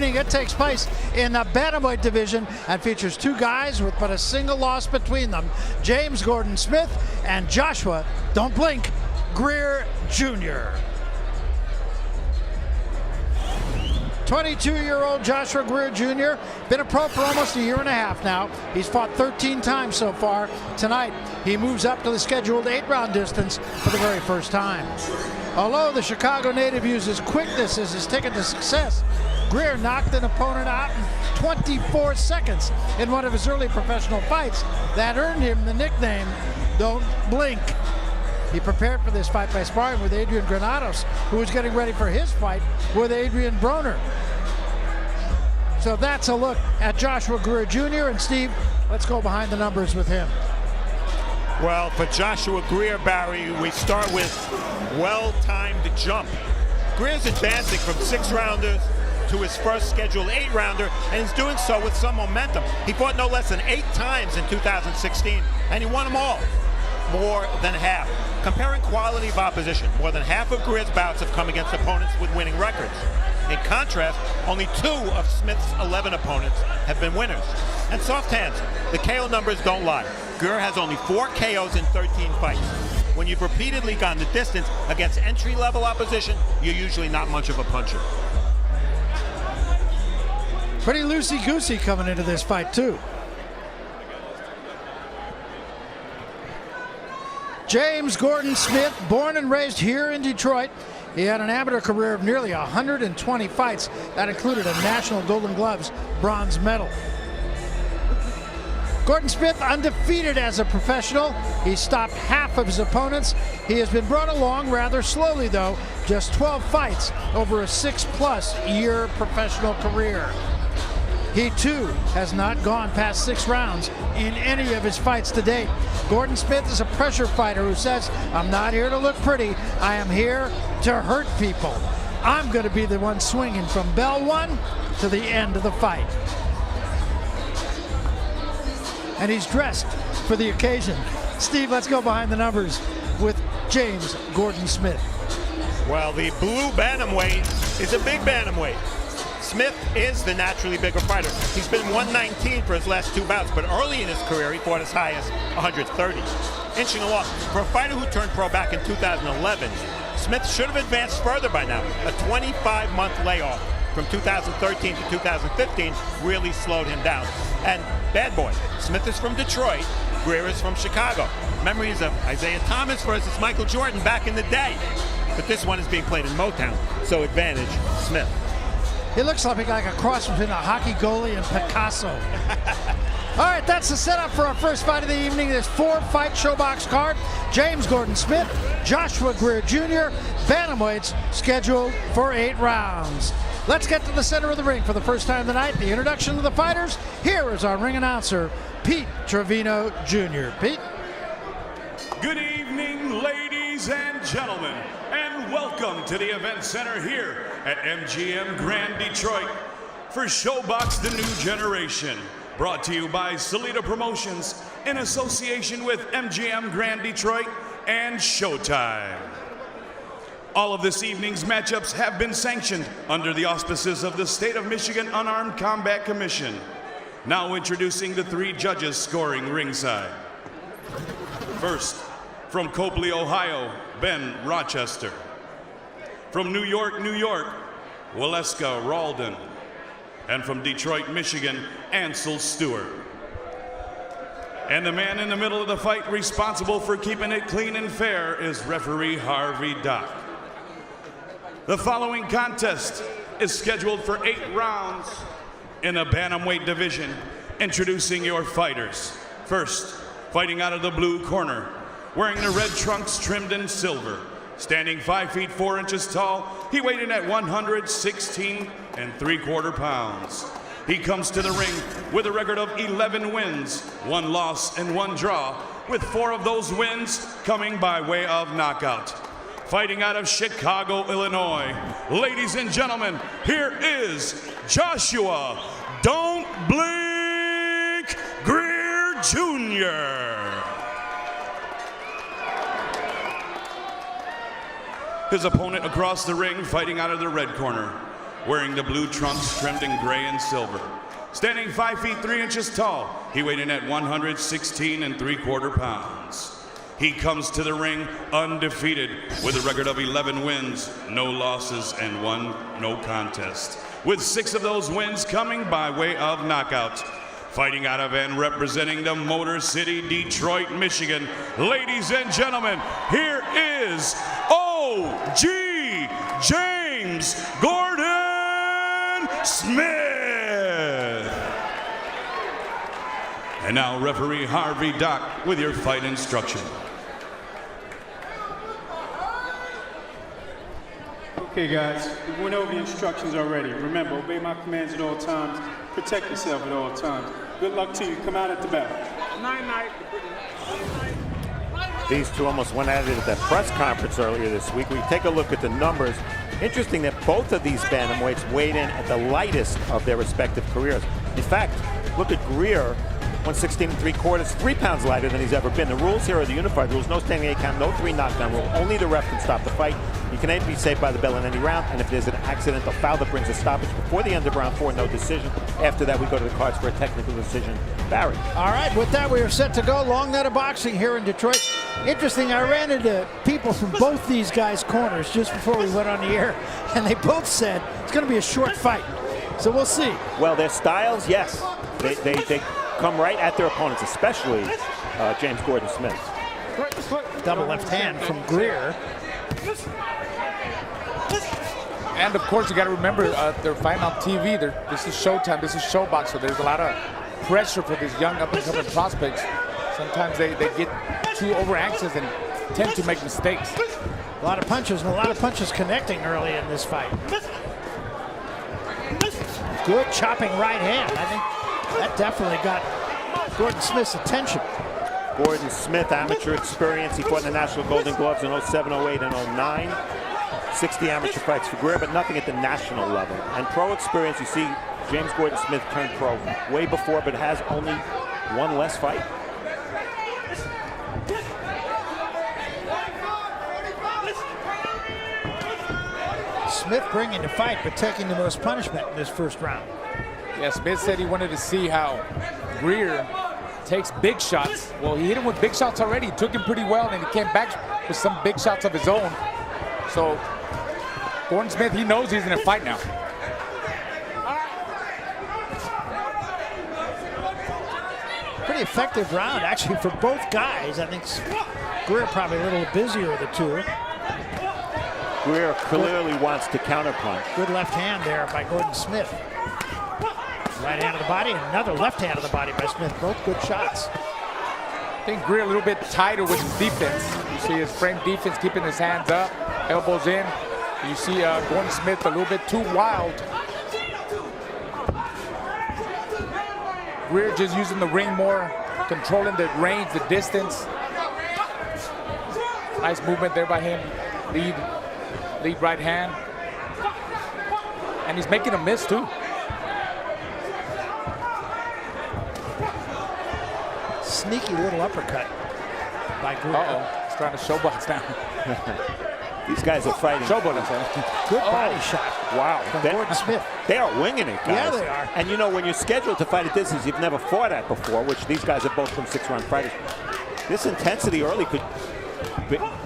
evening. It takes place in the bantamweight division and features two guys with but a single loss between them, James Gordon Smith and Joshua, don't blink, Greer Jr. 22-year-old Joshua Greer Jr. been a pro for almost a year and a half now. He's fought 13 times so far. Tonight, he moves up to the scheduled 8-round distance for the very first time. Although the Chicago native uses quickness as his ticket to success, Greer knocked an opponent out in 24 seconds in one of his early professional fights that earned him the nickname, Don't Blink. He prepared for this fight by sparring with Adrian Granados, who was getting ready for his fight with Adrian Broner. So that's a look at Joshua Greer Jr. And Steve, let's go behind the numbers with him. Well, for Joshua Greer, Barry, we start with well-timed jump. Greer's advancing from 6-rounders to his first scheduled 8-rounder, and he's doing so with some momentum. He fought no less than 8 times in 2016, and he won them all, more than half. Comparing quality of opposition, more than half of Greer's bouts have come against opponents with winning records. In contrast, only 2 of Smith's 11 opponents have been winners. And soft hands, the KO numbers don't lie. Greer has only 4 KOs in 13 fights. When you've repeatedly gone the distance against entry-level opposition, you're usually not much of a puncher. Pretty loosey-goosey coming into this fight, too. James Gordon Smith, born and raised here in Detroit. He had an amateur career of nearly 120 fights. That included a National Golden Gloves bronze medal. Gordon Smith undefeated as a professional. He stopped half of his opponents. He has been brought along rather slowly, though. Just 12 fights over a 6+ year professional career. He, too, has not gone past 6 rounds in any of his fights to date. Gordon Smith is a pressure fighter who says, I'm not here to look pretty. I am here to hurt people. I'm going to be the one swinging from bell 1 to the end of the fight. And he's dressed for the occasion. Steve, let's go behind the numbers with James Gordon Smith. Well, the blue bantamweight is a big bantamweight. Smith is the naturally bigger fighter. He's been 119 for his last 2 bouts, but early in his career, he fought as high as 130. Inching along. For a fighter who turned pro back in 2011, Smith should have advanced further by now. A 25-month layoff from 2013 to 2015 really slowed him down. And bad boy, Smith is from Detroit, Greer is from Chicago. Memories of Isaiah Thomas versus Michael Jordan back in the day. But this one is being played in Motown, so advantage Smith. He looks like a cross between a hockey goalie and Picasso. All right, that's the setup for our first fight of the evening. This 4-fight showbox card. James Gordon Smith, Joshua Greer Jr., bantamweights scheduled for 8 rounds. Let's get to the center of the ring for the first time tonight. The introduction of the fighters. Here is our ring announcer, Pete Trevino Jr. Pete. Good evening, ladies and gentlemen, and welcome to the event center here at MGM Grand Detroit for Showbox The New Generation, brought to you by Salida Promotions in association with MGM Grand Detroit and Showtime. All of this evening's matchups have been sanctioned under the auspices of the State of Michigan Unarmed Combat Commission. Now introducing the 3 judges scoring ringside. First, from Copley, Ohio, Ben Rochester. From New York, New York, Waleska Ralden. And from Detroit, Michigan, Ansel Stewart. And the man in the middle of the fight responsible for keeping it clean and fair is referee Harvey Dock. The following contest is scheduled for 8 rounds in the bantamweight division. Introducing your fighters. First, fighting out of the blue corner, wearing the red trunks trimmed in silver, standing 5 feet 4 inches tall, he weighed in at 116 3/4 pounds. He comes to the ring with a record of 11 wins, 1 loss, and 1 draw, with 4 of those wins coming by way of knockout. Fighting out of Chicago, Illinois, ladies and gentlemen, here is Joshua Don't Blink Greer Jr. His opponent across the ring, fighting out of the red corner, wearing the blue trunks trimmed in gray and silver. Standing 5 feet 3 inches tall, he weighed in at 116 3/4 pounds. He comes to the ring undefeated with a record of 11 wins, no losses, and 1 no contest, with 6 of those wins coming by way of knockout. Fighting out of and representing the Motor City, Detroit, Michigan, ladies and gentlemen, here is OG James Gordon Smith. And now referee Harvey Dock with your fight instruction. Okay guys, we went over the instructions already. Remember, obey my commands at all times. Protect yourself at all times. Good luck to you. Come out at the bell. These two almost went at it at that press conference earlier this week. We take a look at the numbers. Interesting that both of these bantamweights weighed in at the lightest of their respective careers. In fact, look at Greer, 116 3/4, 3 pounds lighter than he's ever been. The rules here are the unified rules: no standing 8 count, no 3 knockdown rule. Only the ref can stop the fight. You can be saved by the bell in any round, and if there's an accidental foul that brings a stoppage before the end of round 4, no decision. After that, we go to the cards for a technical decision. Barry. All right, with that, we are set to go. Long night of boxing here in Detroit. Interesting, I ran into people from both these guys' corners just before we went on the air, and they both said it's going to be a short fight. So we'll see. Well, their styles, yes. They come right at their opponents, especially James Gordon Smith. Double left hand from Greer. And of course, you got to remember, they're fighting on TV. This is Showtime. This is Showbox. So there's a lot of pressure for these young up-and-coming prospects. Sometimes they get too over anxious and tend to make mistakes. A lot of punches and a lot of punches connecting early in this fight. Good chopping right hand. I think that definitely got Gordon Smith's attention. Gordon Smith, amateur experience. He fought in the National Golden Gloves in 07, 08, and 09. 60 amateur fights for Greer, but nothing at the national level. And pro experience, you see James Gordon Smith turned pro way before, but has only 1 less fight. Smith bringing the fight, but taking the most punishment in this first round. Yeah, Smith said he wanted to see how Greer takes big shots. Well, he hit him with big shots already. He took him pretty well, and he came back with some big shots of his own. So Gordon Smith, he knows he's in a fight now. Pretty effective round, actually, for both guys. I think Greer probably a little busier of the two. Greer clearly wants to counterpunch. Good left hand there by Gordon Smith. Right hand of the body, and another left hand of the body by Smith. Both good shots. I think Greer a little bit tighter with his defense. You see his frame defense keeping his hands up, elbows in. You see Gordon Smith a little bit too wild. Greer just using the ring more, controlling the range, the distance. Nice movement there by him. Lead right hand. And he's making a miss too. Sneaky little uppercut by Greer. Uh-oh, he's trying to showbox now. These guys are fighting. Showboat, I'm saying. Good body shot. Wow. From Gordon Smith. They are winging it, guys. Yeah, they are. And you know, when you're scheduled to fight a distance you've never fought at before, which these guys are both from 6-round fighters, this intensity early could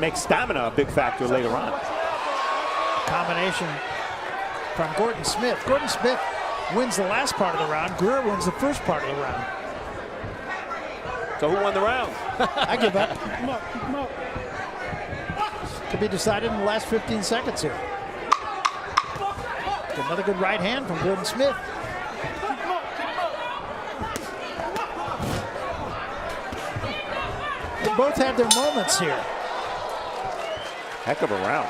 make stamina a big factor later on. Combination from Gordon Smith. Gordon Smith wins the last part of the round. Greer wins the first part of the round. So who won the round? I give up. Come up, keep 'em up. Could be decided in the last 15 seconds here. Another good right hand from Gordon Smith. They both had their moments here. Heck of a round.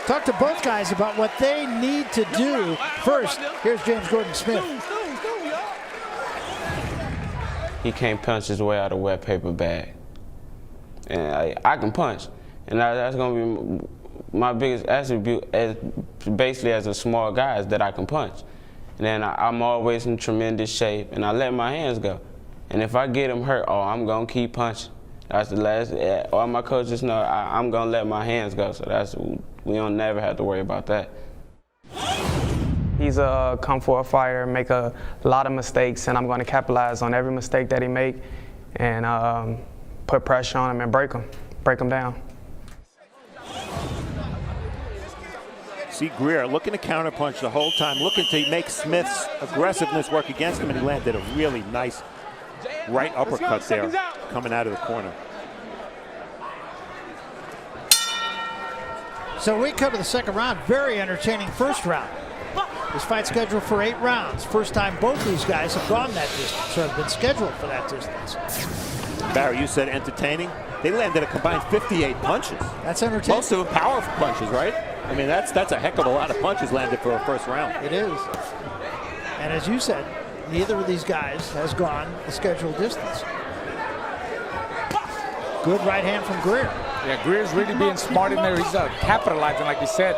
Talk to both guys about what they need to do. First, here's James Gordon Smith. He can't punch his way out of a wet paper bag. And I can punch. And that's going to be my biggest attribute as basically as a small guy, is that I can punch. And then I'm always in tremendous shape, and I let my hands go. And if I get him hurt, I'm going to keep punching. That's the last, all my coaches know I'm going to let my hands go. So we don't never have to worry about that. He's he's a come for a fighter, make a lot of mistakes, and I'm going to capitalize on every mistake that he make and put pressure on him and break him down. See Greer looking to counterpunch the whole time, looking to make Smith's aggressiveness work against him, and he landed a really nice right uppercut there coming out of the corner. So we come to the second round. Very entertaining first round. This fight's scheduled for 8 rounds. First time both these guys have gone that distance or have been scheduled for that distance. Barry, you said entertaining. They landed a combined 58 punches. That's entertaining. Most of them powerful punches, right? I mean, that's a heck of a lot of punches landed for a first round. It is. And as you said, neither of these guys has gone the scheduled distance. Good right hand from Greer. Yeah, Greer's really being smart in there. He's capitalizing, like you said,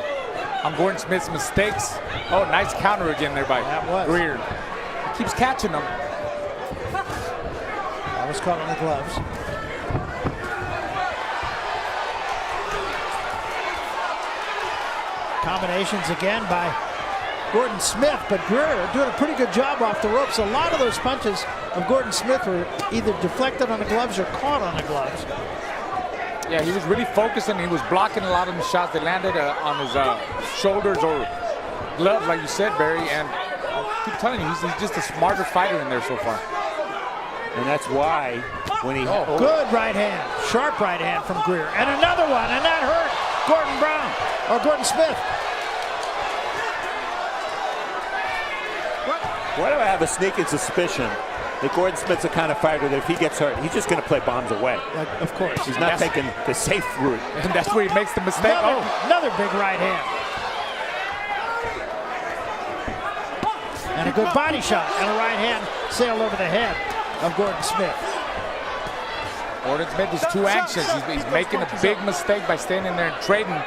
on Gordon Smith's mistakes. Oh, nice counter again there by Greer. He keeps catching them. That was caught on the gloves. Combinations again by Gordon Smith, but Greer doing a pretty good job off the ropes. A lot of those punches of Gordon Smith were either deflected on the gloves or caught on the gloves. Yeah, he was really focusing. He was blocking a lot of the shots that landed on his shoulders or gloves, like you said, Barry. And I keep telling you, he's just a smarter fighter in there so far. And that's why when he... Good right hand, sharp right hand from Greer. And another one, and that hurt Gordon Smith. Why do I have a sneaking suspicion that Gordon Smith's the kind of fighter that if he gets hurt, he's just going to play bombs away? Of course. He's not taking the safe route. And that's where he makes the mistake. Another big right hand. And a good body shot and a right hand sailed over the head of Gordon Smith. Gordon Smith is too anxious. He's making a big mistake by standing there and trading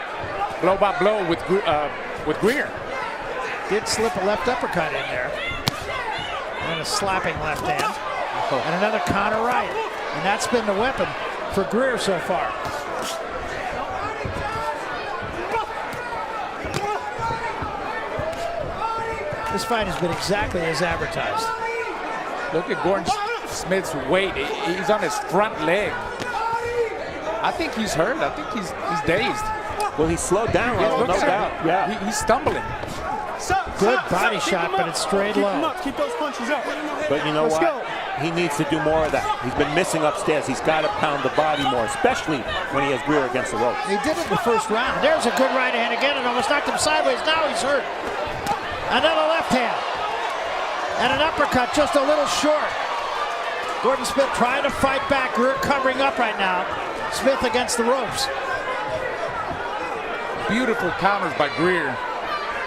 blow by blow with Greer. Did slip a left uppercut in there. And a slapping left hand. And another counter right. And that's been the weapon for Greer so far. This fight has been exactly as advertised. Look at Gordon Smith's weight. He's on his front leg. I think he's hurt. I think he's dazed. Well, he slowed down, no doubt. Yeah. He's stumbling. Good body shot, but it's straight low. Keep those punches up. But you know what? He needs to do more of that. He's been missing upstairs. He's got to pound the body more, especially when he has Greer against the ropes. He did it in the first round. There's a good right hand again and almost knocked him sideways. Now he's hurt. Another left hand. And an uppercut just a little short. Gordon Smith trying to fight back. Greer covering up right now. Smith against the ropes. Beautiful counters by Greer.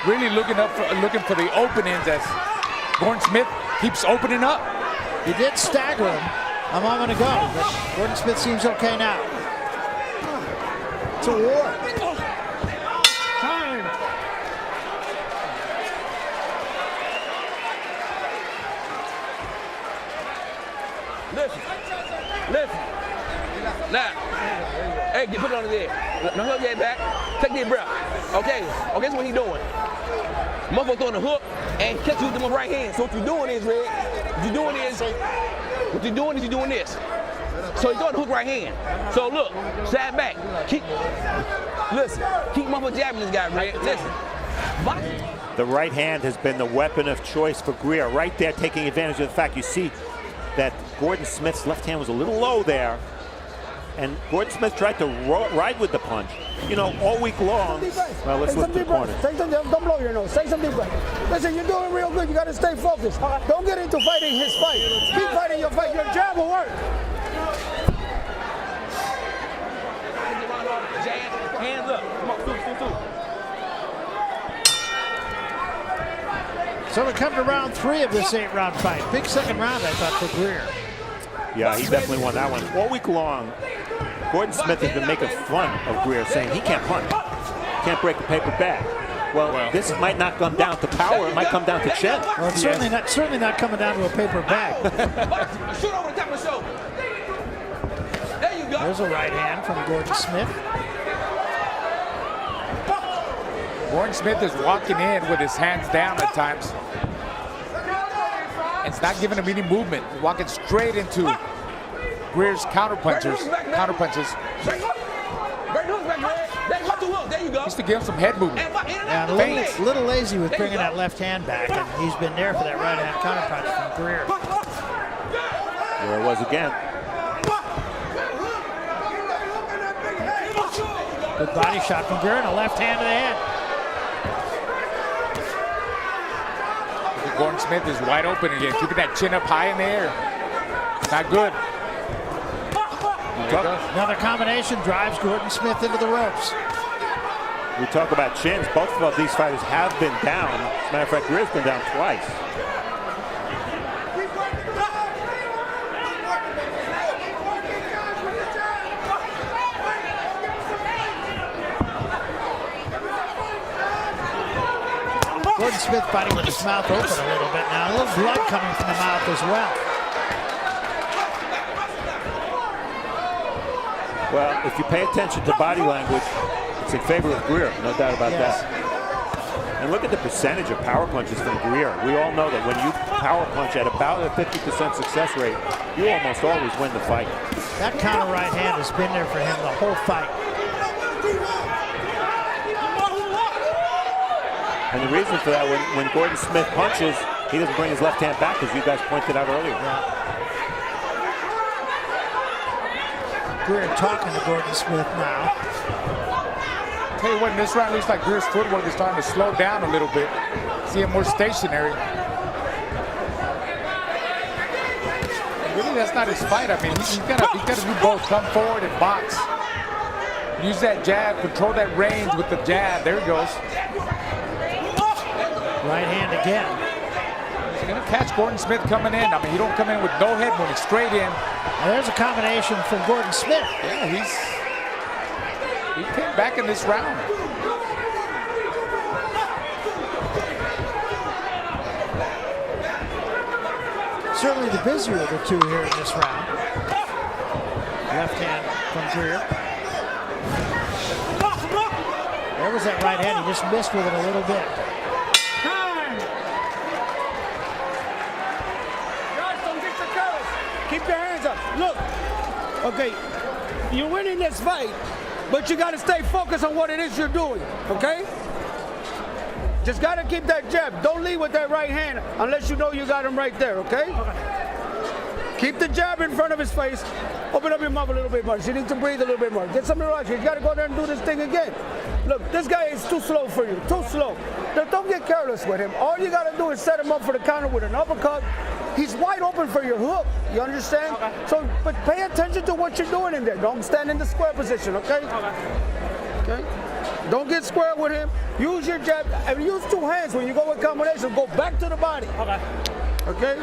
Really looking for the openings as Gordon Smith keeps opening up. He did stagger him a moment ago, but Gordon Smith seems okay now. It's a war. Time. Listen. Now, hey, put it on his head. No, hold your head back. Take deep breath. Okay, guess what he's doing? Motherfucker throwing the hook and catch you with my right hand. So what you're doing is, Red, you're doing this. So he's throwing the hook right hand. So look, side back. Keep motherfucker jabbing this guy, Red. Listen. The right hand has been the weapon of choice for Greer. Right there, taking advantage of the fact you see that Gordon Smith's left hand was a little low there. And Gordon Smith tried to ride with the punch. You know, all week long. Well, let's look at the corner. Don't blow your nose. Take some deep breath. Listen, you're doing real good. You got to stay focused. Don't get into fighting his fight. Keep fighting your fight. Your jab will work. Hands up. Come on, So we come to round 3 of this 8-round fight. Big second round, I thought, for Greer. Yeah, he definitely won that one. All week long, Gordon Smith has been making fun of Greer, saying he can't punch, can't break the paper bag. Well, this might not come down to power. It might come down to chin. Well, it's certainly not coming down to a paper bag. Shoot over the top of the shoulder. There you go. There's a right hand from Gordon Smith. Gordon Smith is walking in with his hands down at times. It's not giving him any movement. He's walking straight into Greer's counter punches. There you go. Used to give him some head movement. Yeah, a little lazy with bringing that left hand back, and he's been there for that right hand counter punch from Greer. There it was again. Good body shot from Greer and a left hand to the head. Gordon Smith is wide open again, keeping that chin up high in the air. Not good. Another combination drives Gordon Smith into the ropes. We talk about chins. Both of these fighters have been down. As a matter of fact, Greer's been down twice. Gordon Smith fighting with his mouth open a little bit now. A little blood coming from the mouth as well. Well, if you pay attention to body language, it's in favor of Greer, no doubt about that. And look at the percentage of power punches from Greer. We all know that when you power punch at about a 50% success rate, you almost always win the fight. That counter right hand has been there for him the whole fight. And the reason for that, when Gordon Smith punches, he doesn't bring his left hand back, as you guys pointed out earlier. Greer talking to Gordon Smith now. Tell you what, in this round, it looks like Greer's footwork is starting to slow down a little bit. See him more stationary. And really, that's not his fight. I mean, he's got to do both, come forward and box. Use that jab, control that range with the jab. There he goes. Right hand again. He's going to catch Gordon Smith coming in. I mean, he don't come in with no head movement, straight in. Now there's a combination from Gordon Smith. Yeah, he came back in this round. Certainly the busier of the two here in this round. Left hand from Greer. There was that right hand. He just missed with it a little bit. Keep your hands up. Look, okay, you're winning this fight, but you got to stay focused on what it is you're doing, okay? Just got to keep that jab. Don't lead with that right hand unless you know you got him right there, okay? Keep the jab in front of his face. Open up your mouth a little bit more. You need to breathe a little bit more. Get some relaxation. You got to go there and do this thing again. Look, this guy is too slow for you, too slow. Now, don't get careless with him. All you got to do is set him up for the counter with an uppercut. He's wide open for your hook, you understand? Okay. So, but pay attention to what you're doing in there. Don't stand in the square position, okay? Okay? Don't get square with him. Use your jab, and use two hands when you go with combination. Go back to the body. Okay? Okay?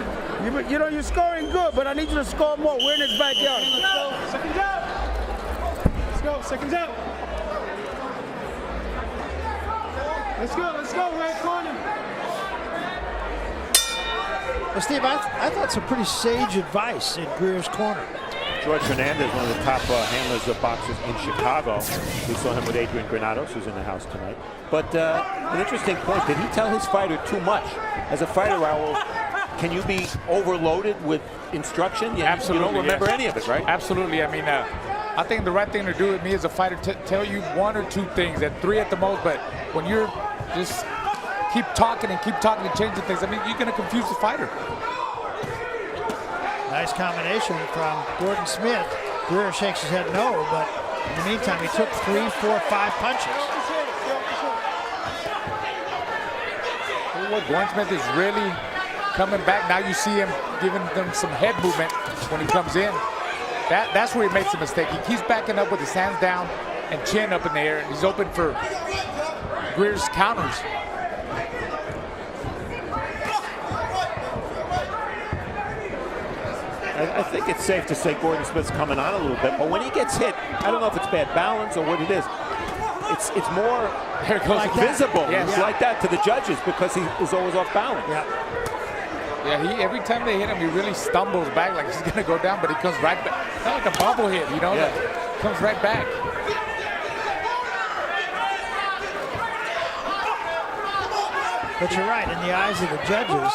You know, you're scoring good, but I need you to score more. We're in his backyard. Let's go. Second jab. Let's go. Second jab. Let's go. Let's go. Right corner. Well, Steve, I thought some pretty sage advice in Greer's corner. George Hernandez, one of the top handlers of boxers in Chicago. We saw him with Adrian Granados, who's in the house tonight. But an interesting point, did he tell his fighter too much? As a fighter, Raul, can you be overloaded with instruction? Absolutely. You don't remember any of it, right? Absolutely. I mean, I think the right thing to do with me as a fighter, tell you one or two things, at three at the most, but when you're just keep talking and changing things, I mean, you're going to confuse the fighter. Nice combination from Gordon Smith. Greer shakes his head no, but in the meantime, he took 3, 4, 5 punches. Gordon Smith is really coming back. Now you see him giving them some head movement when he comes in. That's where he makes a mistake. He keeps backing up with his hands down and chin up in the air, and he's open for Greer's counters. I think it's safe to say Gordon Smith's coming on a little bit, but when he gets hit, I don't know if it's bad balance or what it is. It's more like visible. Yes. It's like that to the judges because he is always off balance. Yeah, every time they hit him, he really stumbles back like he's going to go down, but he comes right back. Kind of like a bubble hit, you know? Yeah. Comes right back. But you're right, in the eyes of the judges,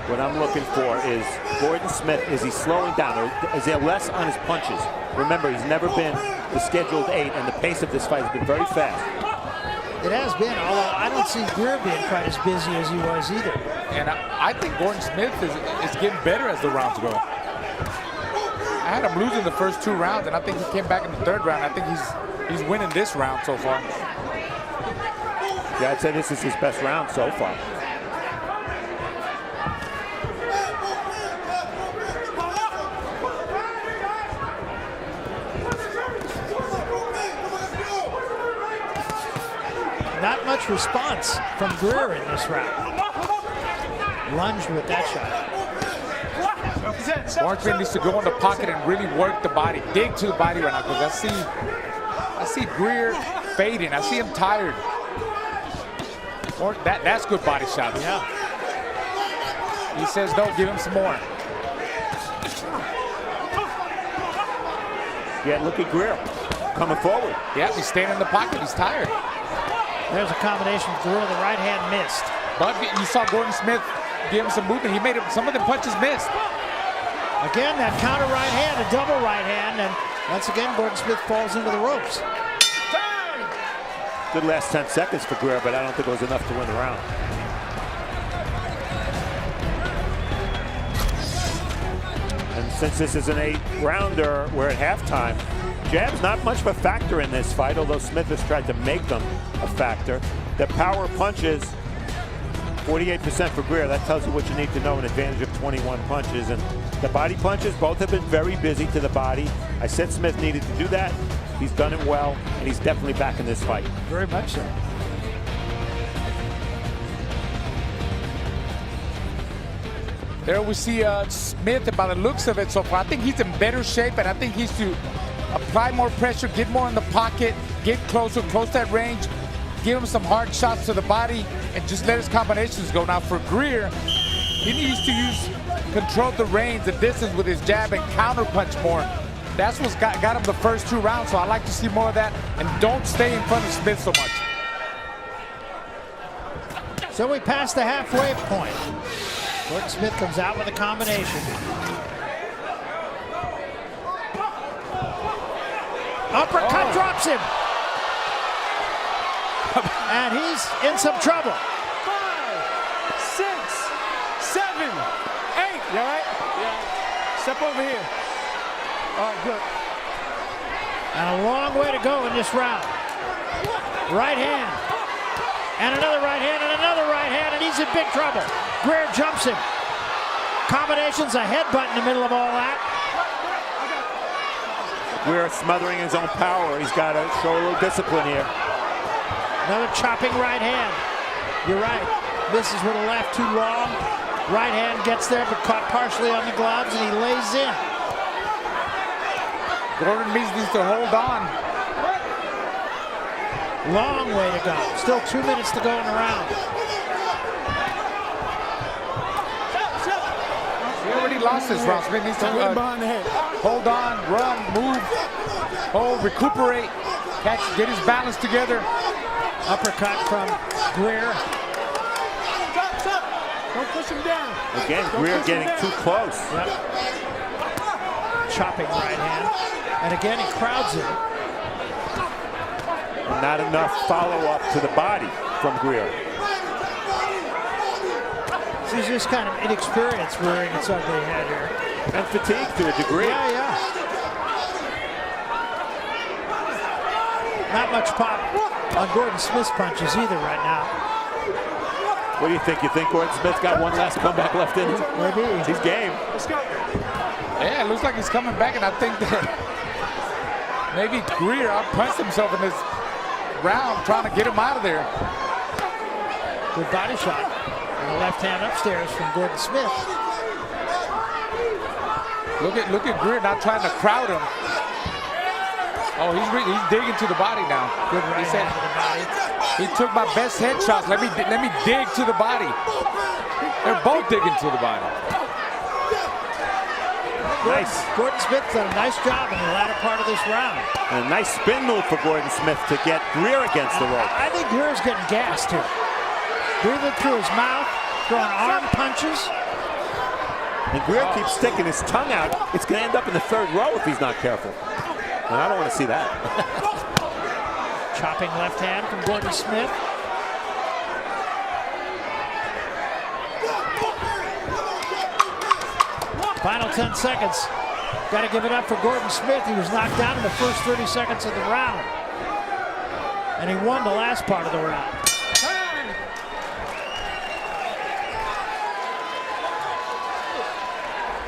what I'm looking for is Gordon Smith, is he slowing down or is there less on his punches? Remember, he's never been the scheduled 8 and the pace of this fight has been very fast. it has been, although I don't see Greer being quite as busy as he was either. And I think Gordon Smith is getting better as the rounds go. I had him losing the first 2 rounds, and I think he came back in the 3rd round. I think he's winning this round so far. Yeah, I'd say this is his best round so far. Not much response from Greer in this round. Lunged with that shot. Gordon Smith needs to go in the pocket and really work the body, dig to the body right now, because I see Greer fading. I see him tired. Or that's good body shots. Yeah. He says no, give him some more. Yeah, look at Greer coming forward. Yeah, he's staying in the pocket. He's tired. There's a combination with Greer. The right hand missed. But you saw Gordon Smith give him some movement. He made some of the punches missed. Again, that counter right hand, a double right hand, and once again, Gordon Smith falls into the ropes. Good last 10 seconds for Greer, but I don't think it was enough to win the round. And since this is an 8-rounder, we're at halftime. Jab's not much of a factor in this fight, although Smith has tried to make them a factor. The power punches, 48% for Greer. That tells you what you need to know, an advantage of 21 punches. And the body punches, both have been very busy to the body. I said Smith needed to do that. He's done it well, and he's definitely back in this fight. Very much so. There we see Smith, by the looks of it so far. I think he's in better shape, and I think he's to apply more pressure, get more in the pocket, get closer, close that range, give him some hard shots to the body, and just let his combinations go. Now for Greer, he needs to control the range, the distance with his jab and counter punch more. That's what's got him the first 2 rounds, so I like to see more of that, and don't stay in front of Smith so much. So we passed the halfway point. Gordon Smith comes out with a combination. Uppercut drops him. And he's in some trouble. 5, 6, 7, 8. You all right? Yeah. Step over here. All right, good. And a long way to go in this round. Right hand. And another right hand and another right hand, and he's in big trouble. Greer jumps him. Combinations, a headbutt in the middle of all that. Greer smothering his own power. He's got to show a little discipline here. Another chopping right hand. You're right. Misses with a left, too long. Right hand gets there, but caught partially on the gloves, and he lays in. Gordon needs to hold on. Long way to go. Still 2 minutes to go in the round. He already lost this round. Smith needs to Behind the head. hold on, run, move, hold, recuperate, catch, get his balance together. Uppercut from Greer. Stop. Don't push him down. Again, Greer getting too close. Yep. Chopping right hand. And again, he crowds him. Not enough follow-up to the body from Greer. He's just kind of inexperienced rearing its ugly head here. And fatigue to a degree. Yeah. Not much pop on Gordon Smith's punches either right now. What do you think? You think Gordon Smith's got one last comeback left in him? Maybe. He's game. Let's go. Yeah, it looks like he's coming back, and I think that maybe Greer outpunched himself in this round, trying to get him out of there. Good body shot. And a left hand upstairs from Gordon Smith. Look at Greer not trying to crowd him. Oh, he's digging to the body now. Good right He said, hand to the body. he took my best headshots. Let me dig to the body. They're both digging to the body. Gordon Smith done a nice job in the latter part of this round. And a nice spin move for Gordon Smith to get Greer against the rope. I think Greer's getting gassed here. Breathing through his mouth, throwing arm punches. And Greer keeps sticking his tongue out. It's going to end up in the third row if he's not careful. And I don't want to see that. Chopping left hand from Gordon Smith. Final 10 seconds. Got to give it up for Gordon Smith. He was knocked down in the first 30 seconds of the round. And he won the last part of the round.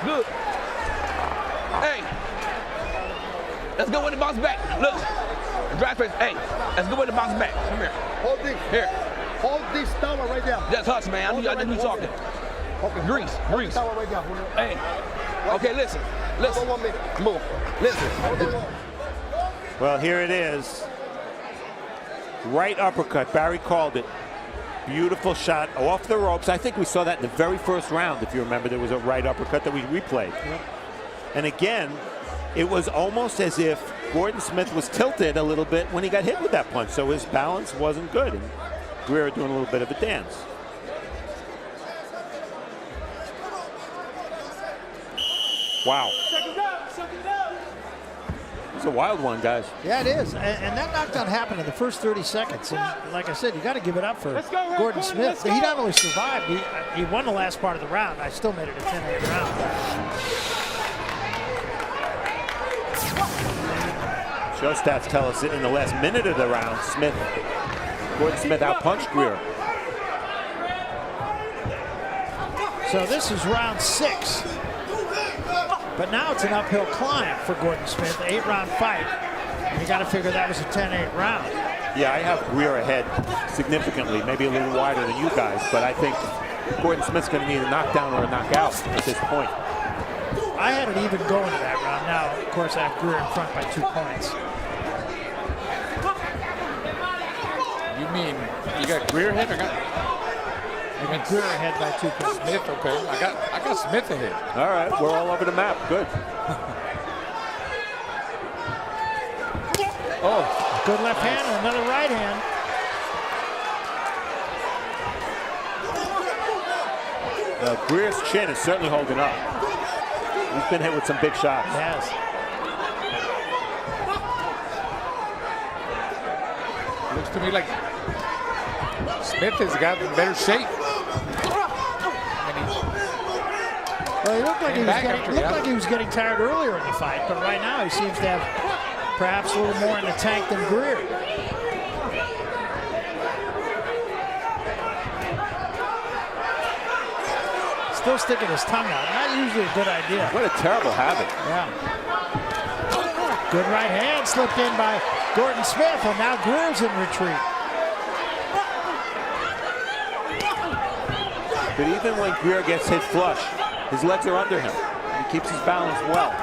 Good. Hey, let's go with the bounce back. Look, drive first. Hey, let's go with the bounce back. Come here. Hold this. Here. Hold this towel right there. That's us, man. I knew you talking. Okay. Grease. Towel right there. Hey. Okay, listen. Listen. 1 minute. Move. Listen. Well, here it is. Right uppercut. Barry called it. Beautiful shot off the ropes. I think we saw that in the very first round, if you remember. There was a right uppercut that we replayed. Yep. And again, it was almost as if Gordon Smith was tilted a little bit when he got hit with that punch, so his balance wasn't good. And Greer doing a little bit of a dance. Wow. It's a wild one, guys. Yeah, it is. And that knockdown happened in the first 30 seconds. And like I said, you got to give it up for Gordon Smith. He not only survived, he won the last part of the round. I still made it a 10-8 round. Show stats tell us that in the last minute of the round, Gordon Smith outpunched Greer. So this is round 6. But now it's an uphill climb for Gordon Smith, 8-round fight. And you got to figure that was a 10-8 round. Yeah, I have Greer ahead significantly, maybe a little wider than you guys, but I think Gordon Smith's going to need a knockdown or a knockout at this point. I had it even going to that round. Now, of course, I have Greer in front by 2 points. You mean you got Greer ahead? I got Greer ahead by 2 points. Smith, okay. I got Smith ahead. All right, we're all over the map. Good. Oh, good left hand and another right hand. Greer's chin is certainly holding up. He's been hit with some big shots. Yes. Looks to me like Smith has got in better shape. Well, he looked like he was getting tired earlier in the fight, but right now he seems to have perhaps a little more in the tank than Greer. Still sticking his tongue out. Not usually a good idea. What a terrible habit. Yeah. Good right hand slipped in by Gordon Smith, and now Greer's in retreat. But even when Greer gets hit flush, his legs are under him. He keeps his balance well.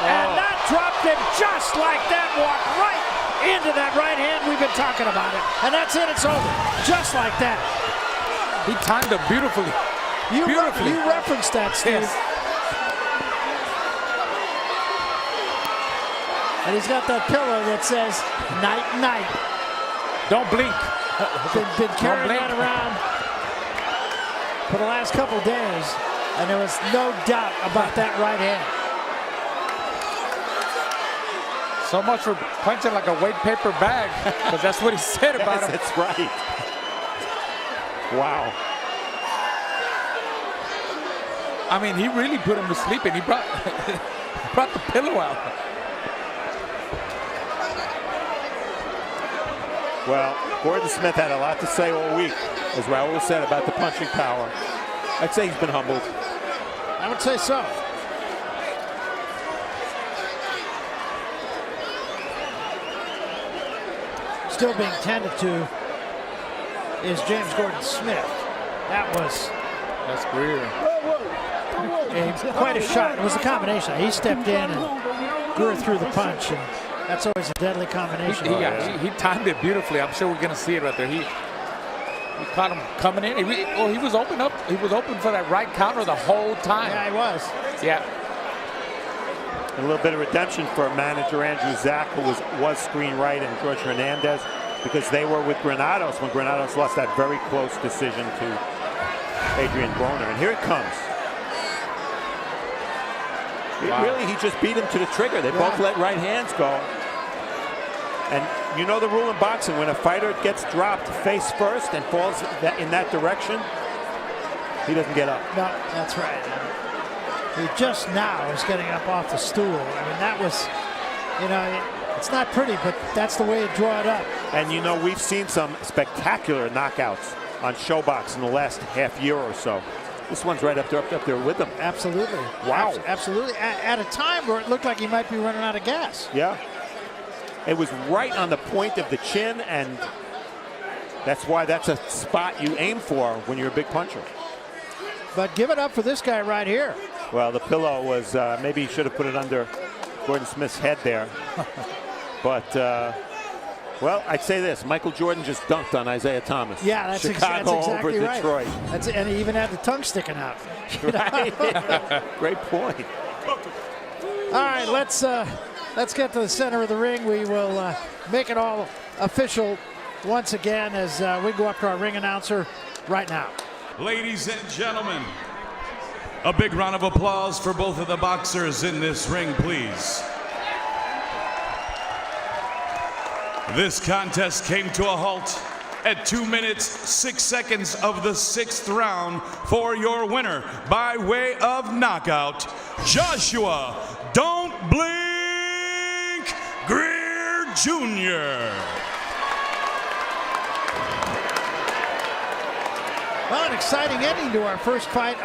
And that dropped him just like that, walked right into that right hand. We've been talking about it. And that's it, it's over. Just like that. He timed him beautifully. You referenced that, Steve. Yes. And he's got that pillow that says, night, night. Don't blink. Been carrying that around for the last couple days, and there was no doubt about that right hand. So much for punching like a weight paper bag, because that's what he said about him. That's right. Wow. I mean, he really put him to sleep, and he brought the pillow out. Well, Gordon Smith had a lot to say all week, as Raul said, about the punching power. I'd say he's been humbled. I would say so. Still being tended to is James Gordon Smith. That's Greer. Quite a shot. It was a combination. He stepped in and Greer threw the punch. And That's always a deadly combination. He timed it beautifully. I'm sure we're going to see it right there. He caught him coming in. He was open up. He was open for that right counter the whole time. Yeah, he was. Yeah. A little bit of redemption for manager Andrew Zach, who was screen right, and George Hernandez, because they were with Granados when Granados lost that very close decision to Adrian Broner. And here it comes. Wow. Really, he just beat him to the trigger. They both let right hands go. And you know the rule in boxing, when a fighter gets dropped face first and falls in that direction, he doesn't get up. No, that's right. He just now is getting up off the stool. I mean, that was, you know, it's not pretty, but that's the way to draw it up. And you know, we've seen some spectacular knockouts on ShowBox in the last half year or so. This one's right up there with them. Absolutely. Wow. Absolutely. At a time where it looked like he might be running out of gas. Yeah. It was right on the point of the chin, and that's why that's a spot you aim for when you're a big puncher. But give it up for this guy right here. Well, the pillow was, maybe he should have put it under Gordon Smith's head there. But, well, I'd say this. Michael Jordan just dunked on Isaiah Thomas. Yeah, that's Chicago exactly over right. Detroit. And he even had the tongue sticking out. Right. Great point. All right, let's get to the center of the ring. We will make it all official once again as we go up to our ring announcer right now. Ladies and gentlemen, a big round of applause for both of the boxers in this ring, please. This contest came to a halt at 2 minutes, 6 seconds of the 6th round for your winner by way of knockout, Joshua "Don't Blink" Greer Jr. Well, an exciting ending to our first fight.